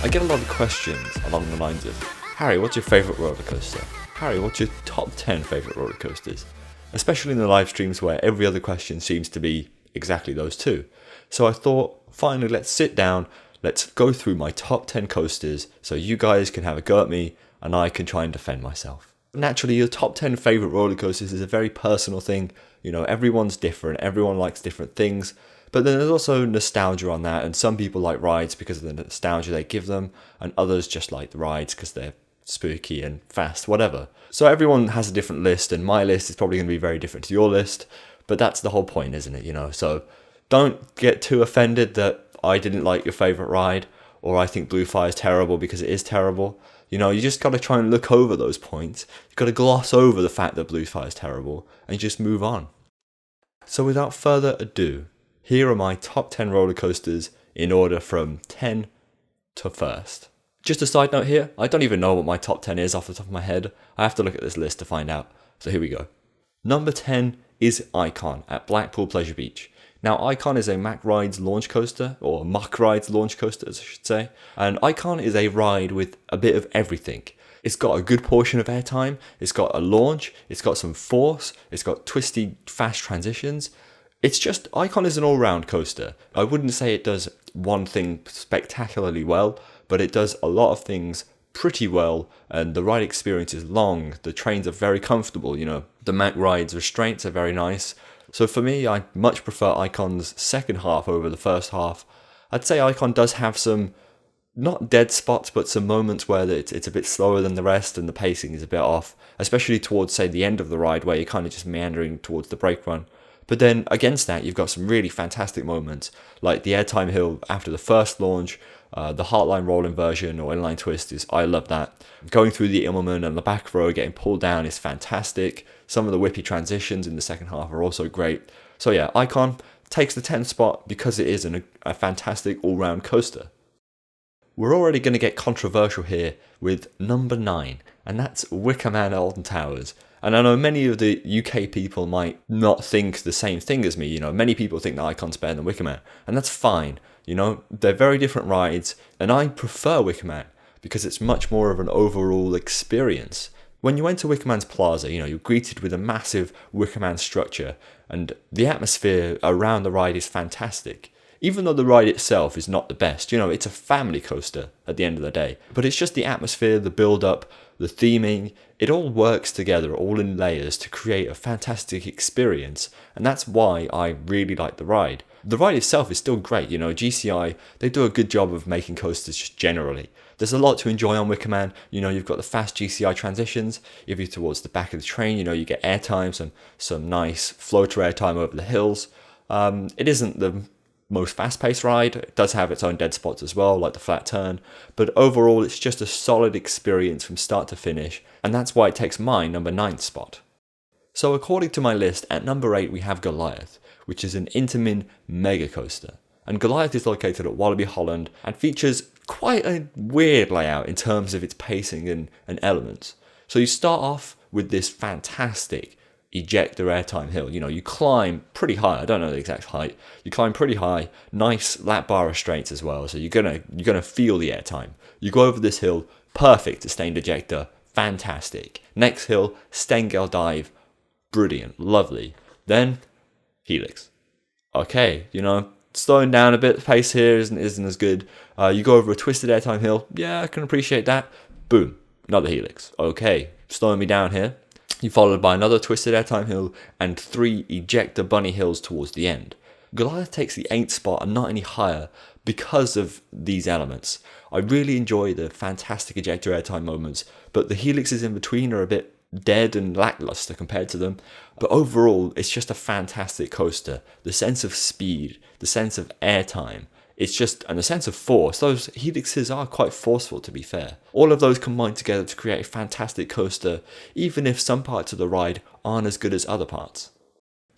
I get a lot of questions along the lines of, Harry, what's your favourite roller coaster? Harry, what's your top 10 favourite roller coasters? Especially in the live streams where every other question seems to be exactly those two. So I thought, finally, let's sit down, let's go through my top 10 coasters so you guys can have a go at me and I can try and defend myself. Naturally, your top 10 favourite roller coasters is a very personal thing. You know, everyone's different, everyone likes different things. But then there's also nostalgia on that, and some people like rides because of the nostalgia they give them, and others just like the rides because they're spooky and fast, whatever. So everyone has a different list, and my list is probably going to be very different to your list, but that's the whole point, isn't it? You know, so don't get too offended that I didn't like your favourite ride, or I think Blue Fire is terrible because it is terrible. You know, you just got to try and look over those points. You've got to gloss over the fact that Blue Fire is terrible, and just move on. So without further ado, here are my top 10 roller coasters in order from 10 to first. Just a side note here, I don't even know what my top 10 is off the top of my head. I have to look at this list to find out. So here we go. Number 10 is Icon at Blackpool Pleasure Beach. Now Icon is a Mack Rides launch coaster, or Muck Rides launch coaster as I should say. And Icon is a ride with a bit of everything. It's got a good portion of airtime, it's got a launch, it's got some force, it's got twisty fast transitions. It's just, Icon is an all-round coaster. I wouldn't say it does one thing spectacularly well, but it does a lot of things pretty well, and the ride experience is long, the trains are very comfortable, you know, the Mack Rides restraints are very nice. So for me, I much prefer Icon's second half over the first half. I'd say Icon does have some, not dead spots, but some moments where it's a bit slower than the rest and the pacing is a bit off, especially towards, say, the end of the ride where you're kind of just meandering towards the brake run. But then against that, you've got some really fantastic moments, like the airtime hill after the first launch, the Heartline roll inversion or inline twist I love that. Going through the Immelman and the back row, getting pulled down is fantastic. Some of the whippy transitions in the second half are also great. So yeah, Icon takes the 10th spot because it is a fantastic all-round coaster. We're already going to get controversial here with number 9, and that's Wicker Man Alton Towers. And I know many of the UK people might not think the same thing as me. You know, many people think that Icon's better than Wicker Man, and that's fine. You know, they're very different rides, and I prefer Wicker Man because it's much more of an overall experience. When you enter Wicker Man's Plaza, you know, you're greeted with a massive Wicker Man structure, and the atmosphere around the ride is fantastic. Even though the ride itself is not the best, you know, it's a family coaster at the end of the day. But it's just the atmosphere, the build-up, the theming, it all works together, all in layers to create a fantastic experience. And that's why I really like the ride. The ride itself is still great, you know, GCI, they do a good job of making coasters just generally. There's a lot to enjoy on Wicker Man. You know, you've got the fast GCI transitions. If you're towards the back of the train, you know, you get airtime, some nice floater airtime over the hills. It isn't the most fast-paced ride. It does have its own dead spots as well, like the flat turn, but overall it's just a solid experience from start to finish, and that's why it takes my number 9 spot. So according to my list, at number 8 we have Goliath, which is an Intamin mega coaster, and Goliath is located at Walibi, Holland, and features quite a weird layout in terms of its pacing and elements. So you start off with this fantastic ejector airtime hill. You know, you climb pretty high. I don't know the exact height. You climb pretty high. Nice lap bar restraints as well. So you're gonna feel the airtime. You go over this hill. Perfect sustained ejector. Fantastic. Next hill, Stengel dive. Brilliant. Lovely. Then Helix. Okay, you know, slowing down a bit. The pace here isn't as good. You go over a twisted airtime hill. Yeah, I can appreciate that. Boom. Another Helix. Okay, slowing me down here. You followed by another twisted airtime hill and 3 ejector bunny hills towards the end. Goliath takes the 8th spot and not any higher because of these elements. I really enjoy the fantastic ejector airtime moments, but the helixes in between are a bit dead and lackluster compared to them. But overall, it's just a fantastic coaster. The sense of speed, the sense of airtime, and the sense of force. Those helixes are quite forceful, to be fair. All of those combine together to create a fantastic coaster, even if some parts of the ride aren't as good as other parts.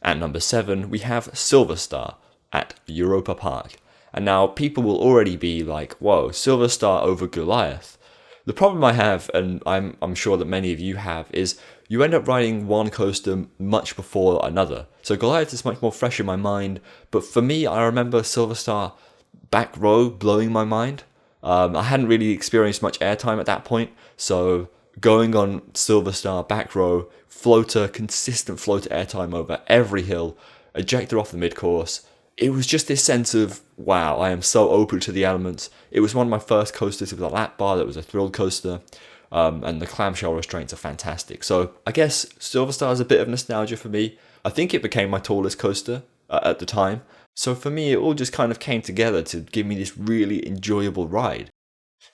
At number 7, we have Silver Star at Europa Park. And now people will already be like, whoa, Silver Star over Goliath. The problem I have, and I'm sure that many of you have, is you end up riding one coaster much before another. So Goliath is much more fresh in my mind, but for me, I remember Silver Star back row blowing my mind. I hadn't really experienced much airtime at that point, so going on Silver Star, back row, floater, consistent floater airtime over every hill, ejector off the mid-course. It was just this sense of, wow, I am so open to the elements. It was one of my first coasters with a lap bar that was a thrill coaster, and the clamshell restraints are fantastic. So I guess Silver Star is a bit of nostalgia for me. I think it became my tallest coaster at the time. So for me, it all just kind of came together to give me this really enjoyable ride.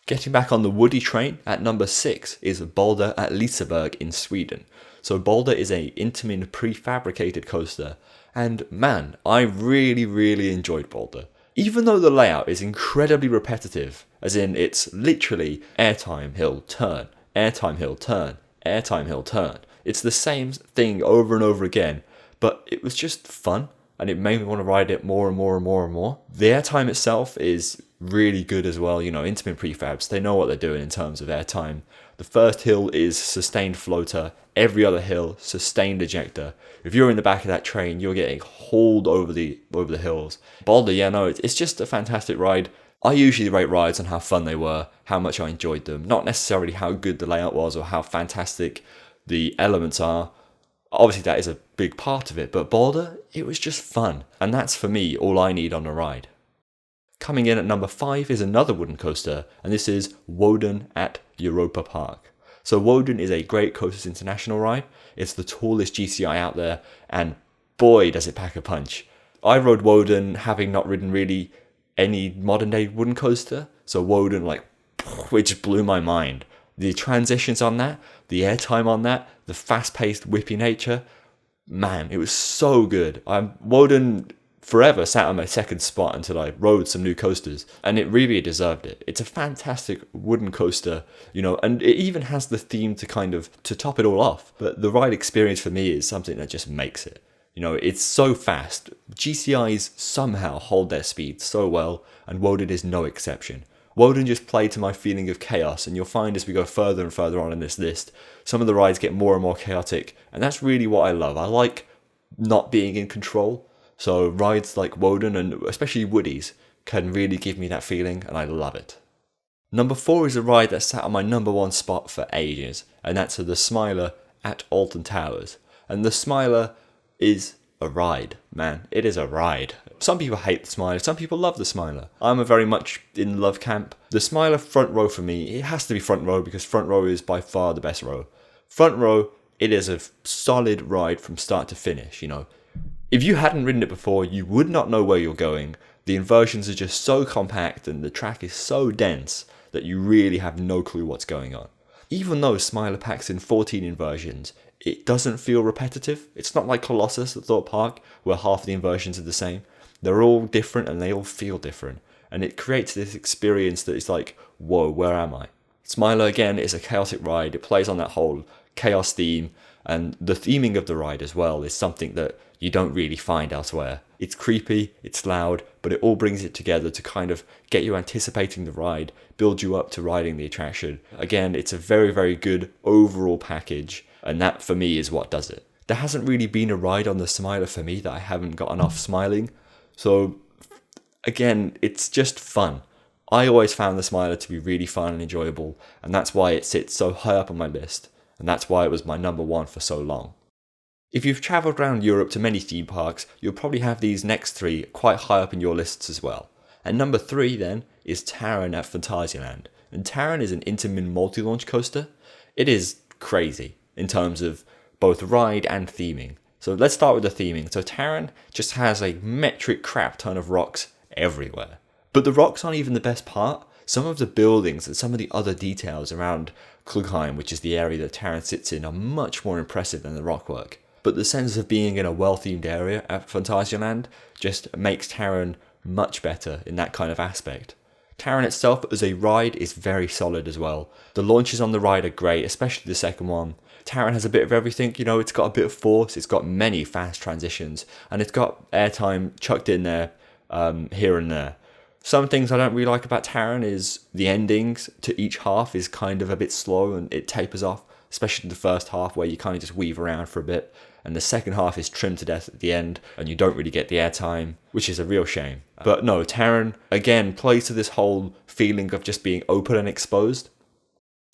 Getting back on the Woody train, at number 6 is Boulder at Liseberg in Sweden. So Boulder is a Intamin prefabricated coaster, and man, I really enjoyed Boulder. Even though the layout is incredibly repetitive, as in it's literally airtime, hill, turn, airtime, hill, turn, airtime, hill, turn. It's the same thing over and over again, but it was just fun, and it made me want to ride it more and more and more and more. The airtime itself is really good as well. You know, Intamin prefabs, they know what they're doing in terms of airtime. The first hill is sustained floater, every other hill sustained ejector. If you're in the back of that train, you're getting hauled over the hills. Boulder, yeah, no, it's just a fantastic ride. I usually rate rides on how fun they were, how much I enjoyed them, not necessarily how good the layout was or how fantastic the elements are. Obviously that is a big part of it, but Boulder, it was just fun, and that's for me all I need on a ride. Coming in at number 5 is another wooden coaster, and this is Wodan at Europa Park. So Wodan is a Great Coasters International ride. It's the tallest GCI out there, and boy does it pack a punch. I rode Wodan having not ridden really any modern day wooden coaster, so Wodan, like, it just blew my mind. The transitions on that, the airtime on that, the fast-paced whippy nature, man, it was so good. Wodan forever sat on my second spot until I rode some new coasters, and it really deserved it. It's a fantastic wooden coaster, you know, and it even has the theme to top it all off. But the ride experience for me is something that just makes it. You know, it's so fast. GCIs somehow hold their speed so well, and Wodan is no exception. Wodan just played to my feeling of chaos, and you'll find as we go further and further on in this list, some of the rides get more and more chaotic, and that's really what I love. I like not being in control. So rides like Wodan, and especially Woodies, can really give me that feeling, and I love it. Number 4 is a ride that sat on my number 1 spot for ages, and that's the Smiler at Alton Towers. And the Smiler is a ride, man. It is a ride. Some people hate the Smiler, some people love the Smiler. I'm a very much in love camp. The Smiler front row for me, it has to be front row because front row is by far the best row. Front row, it is a solid ride from start to finish, you know. If you hadn't ridden it before, you would not know where you're going. The inversions are just so compact and the track is so dense that you really have no clue what's going on. Even though Smiler packs in 14 inversions, it doesn't feel repetitive. It's not like Colossus at Thorpe Park, where half the inversions are the same. They're all different and they all feel different. And it creates this experience that is like, whoa, where am I? Smiler, again, is a chaotic ride. It plays on that whole chaos theme. And the theming of the ride as well is something that you don't really find elsewhere. It's creepy, it's loud, but it all brings it together to kind of get you anticipating the ride, build you up to riding the attraction. Again, it's a very good overall package, and that for me is what does it. There hasn't really been a ride on the Smiler for me that I haven't gotten off smiling. So again, it's just fun. I always found the Smiler to be really fun and enjoyable, and that's why it sits so high up on my list, and that's why it was my number 1 for so long. If you've travelled around Europe to many theme parks, you'll probably have these next 3 quite high up in your lists as well. And number 3 then is Taron at Phantasialand. And Taron is an Intamin multi-launch coaster. It is crazy in terms of both ride and theming. So let's start with the theming. So Taron just has a metric crap ton of rocks everywhere. But the rocks aren't even the best part. Some of the buildings and some of the other details around Klugheim, which is the area that Taron sits in, are much more impressive than the rockwork. But the sense of being in a well-themed area at Phantasialand just makes Taron much better in that kind of aspect. Taron itself as a ride is very solid as well. The launches on the ride are great, especially the second one. Taron has a bit of everything, you know, it's got a bit of force, it's got many fast transitions, and it's got airtime chucked in there here and there. Some things I don't really like about Taron is the endings to each half is kind of a bit slow and it tapers off, especially the first half where you kind of just weave around for a bit. And the second half is trimmed to death at the end, and you don't really get the airtime, which is a real shame. But no, Taron, again, plays to this whole feeling of just being open and exposed.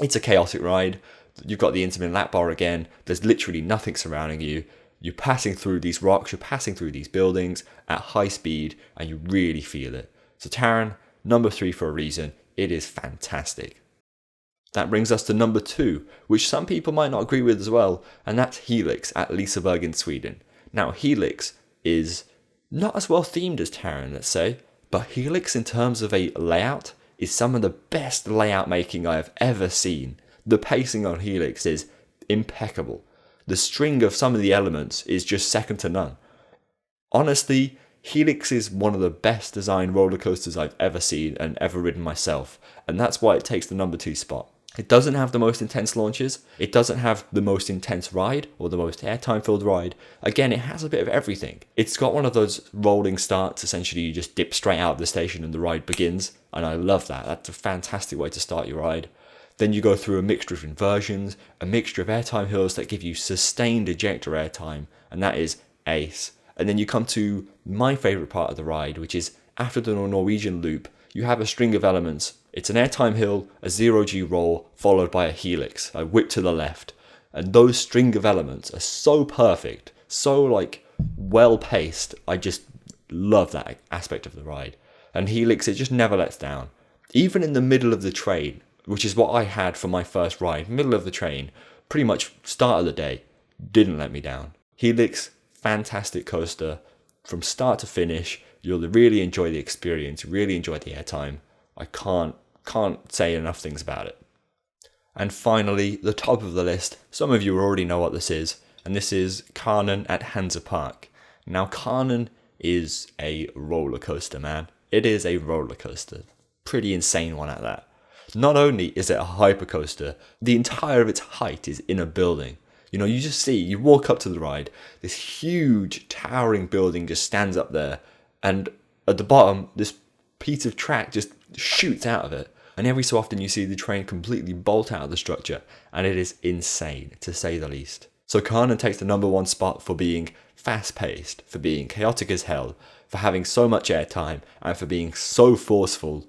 It's a chaotic ride. You've got the intimate lap bar again. There's literally nothing surrounding you. You're passing through these rocks, you're passing through these buildings at high speed, and you really feel it. So Taron, number 3 for a reason. It is fantastic. That brings us to number 2, which some people might not agree with as well, and that's Helix at Liseberg in Sweden. Now, Helix is not as well themed as Taron, let's say, but Helix in terms of a layout is some of the best layout making I have ever seen. The pacing on Helix is impeccable. The string of some of the elements is just second to none. Honestly, Helix is one of the best designed roller coasters I've ever seen and ever ridden myself, and that's why it takes the number 2 spot. It doesn't have the most intense launches, it doesn't have the most intense ride or the most airtime filled ride. Again, it has a bit of everything. It's got one of those rolling starts, essentially you just dip straight out of the station and the ride begins, and I love that. That's a fantastic way to start your ride. Then you go through a mixture of inversions, a mixture of airtime hills that give you sustained ejector airtime, and that is ace. And then you come to my favourite part of the ride, which is after the Norwegian loop, you have a string of elements. It's an airtime hill, a 0G roll, followed by a helix, a whip to the left. And those string of elements are so perfect, so well paced. I just love that aspect of the ride. And Helix, it just never lets down. Even in the middle of the train, which is what I had for my first ride, middle of the train, pretty much start of the day, didn't let me down. Helix, fantastic coaster. From start to finish, you'll really enjoy the experience, really enjoy the airtime. I can't say enough things about it. And finally, the top of the list, some of you already know what this is, and this is Kärnan at Hansa Park. Now, Kärnan is a roller coaster, man. It is a roller coaster. Pretty insane one at that. Not only is it a hypercoaster, the entire of its height is in a building. You know, you walk up to the ride, this huge towering building just stands up there, and at the bottom, this piece of track just shoots out of it. And every so often you see the train completely bolt out of the structure, and it is insane, to say the least. So Kärnan takes the number 1 spot for being fast-paced, for being chaotic as hell, for having so much airtime, and for being so forceful.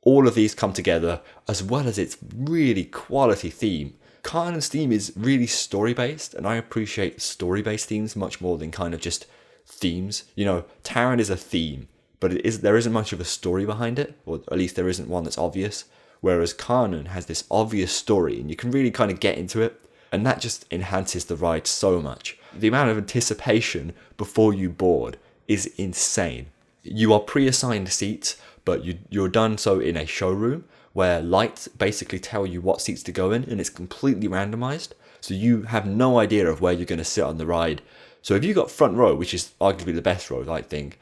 All of these come together, as well as its really quality theme. Kärnan's theme is really story-based, and I appreciate story-based themes much more than kind of just themes. You know, Taron is a theme, but there isn't much of a story behind it, or at least there isn't one that's obvious. Whereas Kärnan has this obvious story, and you can really kind of get into it, and that just enhances the ride so much. The amount of anticipation before you board is insane. You are pre-assigned seats, but you're done so in a showroom where lights basically tell you what seats to go in, and it's completely randomized. So you have no idea of where you're going to sit on the ride. So if you got front row, which is arguably the best row, I think,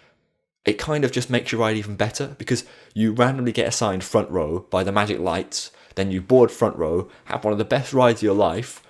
it kind of just makes your ride even better because you randomly get assigned front row by the magic lights. Then you board front row, have one of the best rides of your life,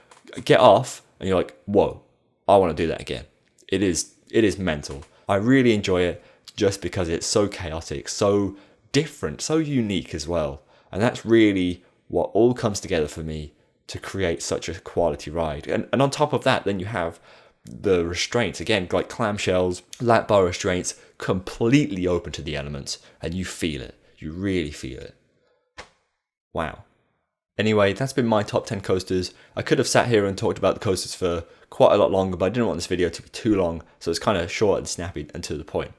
get off, and you're like, whoa, I want to do that again. It is mental. I really enjoy it just because it's so chaotic, so different, so unique as well. And that's really what all comes together for me to create such a quality ride. And on top of that, then you have the restraints, again, like clamshells, lap bar restraints, completely open to the elements, and you feel it. You really feel it. Wow. Anyway, that's been my top 10 coasters. I could have sat here and talked about the coasters for quite a lot longer, but I didn't want this video to be too long, so it's kind of short and snappy and to the point.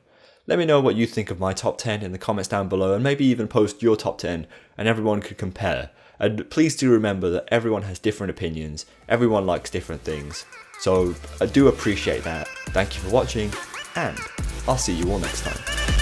Let me know what you think of my top 10 in the comments down below, and maybe even post your top 10 and everyone could compare. And please do remember that everyone has different opinions, everyone likes different things. So I do appreciate that. Thank you for watching, and I'll see you all next time.